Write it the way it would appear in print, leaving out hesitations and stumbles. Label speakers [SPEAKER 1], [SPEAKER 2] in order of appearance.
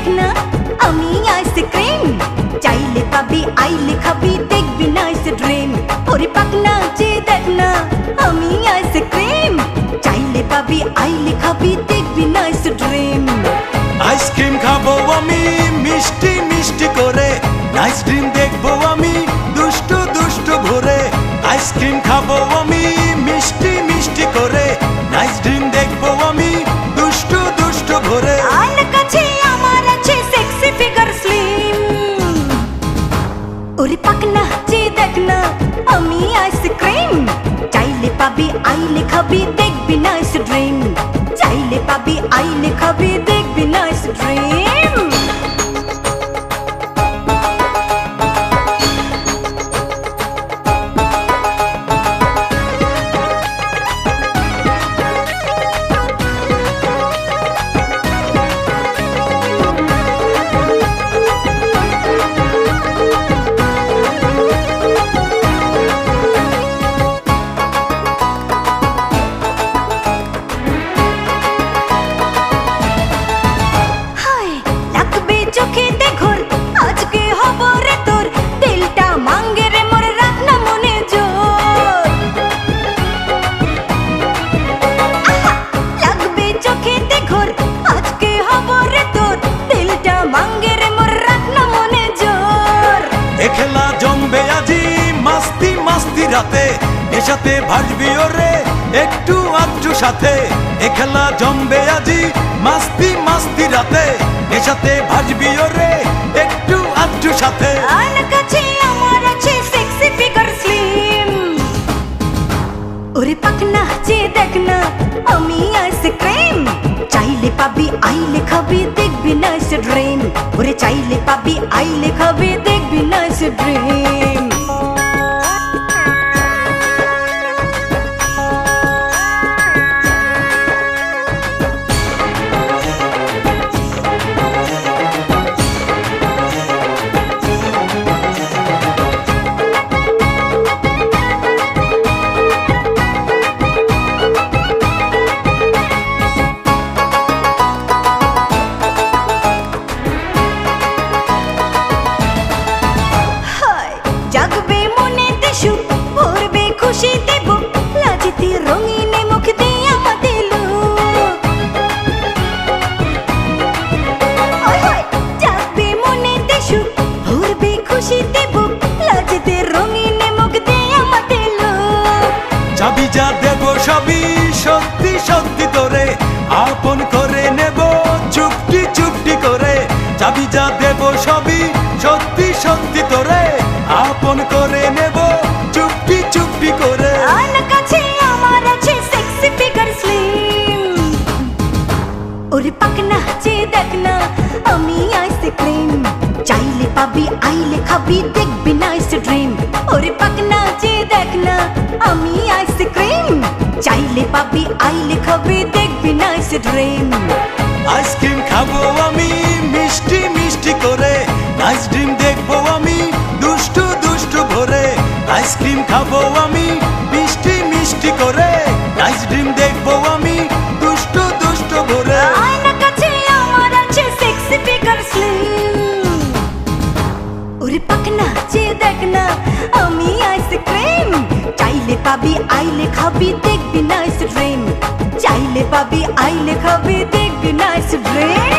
[SPEAKER 1] देखना আমি আইসক্রিম চাইলে পাবি আইলে খাবি দেখবি নাইস ড্রিম ওরে পাকনা যে দেখনা আমি আইসক্রিম চাইলে পাবি আইলে খাবি দেখবি নাইস ড্রিম
[SPEAKER 2] আইসক্রিম খাবো আমি মিষ্টি মিষ্টি করে নাইস ড্রিম দেখবো আমি দুষ্টু দুষ্টু ভরে আইসক্রিম খাবো আমি মিষ্টি মিষ্টি করে নাইস ড্রিম দেখবো আমি দুষ্টু দুষ্টু ভরে
[SPEAKER 1] আর কাছে আমার আছে সেক্সি ফিগার স্লিম ওরে পাকনা যে দেখনা আমি আইসক্রিম চাইলে পাবি আইলে খাবি দেখবি নাইস ড্রিম চাইলে পাবি আইলে খাবি দেখবি নাইস ড্রিম
[SPEAKER 2] খেলা জমবে আজি মাস্তি মাস্তি রাতে নেশাতে ভাসবি ওরে একটু আধটু সাথে এ খেলা জমবে আজি মাস্তি মাস্তি রাতে নেশাতে ভাসবি ওরে একটু আধটু সাথে
[SPEAKER 1] আর কাছে আমার আছে সেক্সি ফিগার স্লিম ওরে পাকনা যে দেখনা আমি আইসক্রিম চাইলে পাবি আইলে খাবি দেখবি নাইস ড্রিম ওরে চাইলে পাবি আইলে খাবি দেখবি নাইস ড্রিম জাগবে মনেতে সুখ ভরবে খুশিতে বুক লাজতে রঙিনে মুখ দিয়ে আমাদের লোক জাগবে মনেতে সুখ ভরবে খুশিতে বুক লাজতে রঙিনে মুখ দিয়ে আমাদের লোক
[SPEAKER 2] চাবি যা দেব সবই সত্যি সত্যি তোরে আপন করে নেব চুপটি চুপটি করে চাবি যা দেব সবই সত্যি সত্যি তোরে আপন করে নেব চুপটি চুপটি করে
[SPEAKER 1] আর কাছে আমার আছে সেক্সি ফিগার স্লিম ওরে পাকনা যে দেখনা আমি আইসক্রিম চাইলে পাবি আইলে খাবি দেখবি নাইস ড্রিম ওরে পাকনা যে দেখনা আমি আইসক্রিম চাইলে পাবি আইলে খাবি দেখবি নাইস ড্রিম
[SPEAKER 2] আইসক্রিম খাবো আমি মিষ্টি মিষ্টি করে নাইস ড্রিম দেখবো আমি দুষ্টু দুষ্টু ভরে আইসক্রিম খাবো আমি মিষ্টি মিষ্টি করে নাইস ড্রিম দেখবো আমি দুষ্টু দুষ্টু ভরে
[SPEAKER 1] আর কাছে আমার আছে সেক্সি ফিগার স্লিম ওরে পাকনা যে দেখনা আমি আইসক্রিম চাইলে পাবি আইলে খাবি দেখবি নাইস ড্রিম চাইলে পাবি আইলে খাবি দেখবি নাইস ড্রিম